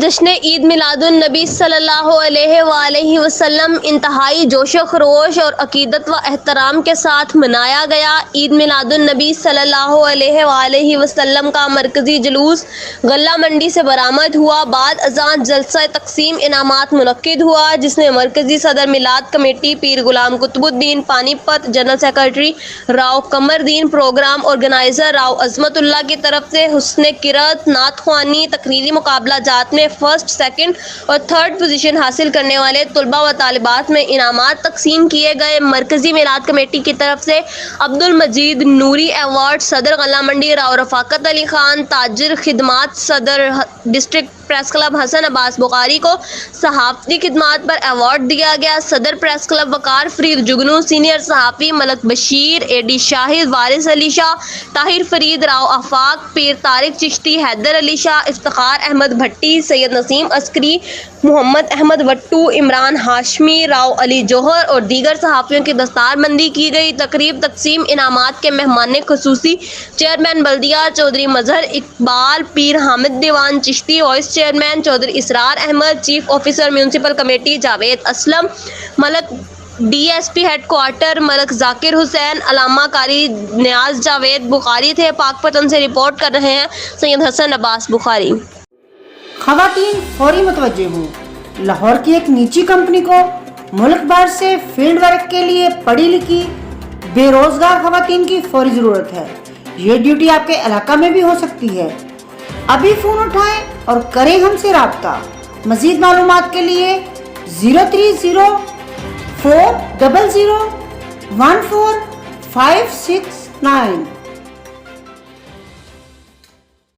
جشن عید میلاد النبی صلی اللہ علیہ وآلہ وسلم انتہائی جوش و خروش اور عقیدت و احترام کے ساتھ منایا گیا۔ عید میلاد النبی صلی اللہ علیہ وآلہ وسلم کا مرکزی جلوس غلہ منڈی سے برآمد ہوا۔ بعد ازاں جلسہ تقسیم انعامات منعقد ہوا، جس میں مرکزی صدر میلاد کمیٹی پیر غلام قطب الدین پانی پت، جنرل سیکرٹری راؤ قمر دین، پروگرام آرگنائزر راؤ عظمت اللہ کی طرف سے حسن قرأت، نعت خوانی، تقریری مقابلہ جات میں فرسٹ، سیکنڈ اور تھرڈ پوزیشن حاصل کرنے والے طلباء و طالبات میں انعامات تقسیم کیے گئے۔ مرکزی میلاد کمیٹی کی طرف سے عبد المجید نوری ایوارڈ، صدر غلہ منڈی راؤ رفاقت علی خان، تاجر خدمات صدر ڈسٹرکٹ پریس کلب حسن عباس بخاری کو صحافتی خدمات پر ایوارڈ دیا گیا۔ صدر پریس کلب وقار فرید جگنو، سینئر صحافی ملک بشیر، اے ڈی شاہد، وارث علی شاہ، طاہر فرید، راؤ آفاق، پیر طارق چشتی، حیدر علی شاہ، افتخار احمد بھٹی، سید نسیم عسکری، محمد احمد وٹو، عمران ہاشمی، راؤ علی جوہر اور دیگر صحافیوں کی دستار بندی کی گئی۔ تقریب تقسیم انعامات کے مہمان خصوصی چیئرمین بلدیہ چودھری مظہر Iqbal, Pir Hamid Dewan Chishti, vice chairman Chaudhry Israr Ahmed, chief officer municipal committee Javed Aslam, Malik D S P head quarter Malik Zakir Hussain, Allama Qari نیاز جاوید بخاری تھے۔ پاک پتن سے رپورٹ کر رہے ہیں سید حسن عباس بخاری۔ خواتین فوری متوجہ ہوں، لاہور کی ایک نجی کمپنی کو ملک بھر سے فیلڈ ورک کے لیے پڑھی لکھی بے روزگار خواتین کی فوری ضرورت ہے۔ یہ ڈیوٹی آپ کے علاقہ میں بھی ہو سکتی ہے۔ ابھی فون اٹھائیں اور کریں ہم سے رابطہ۔ مزید معلومات کے لیے 03040014569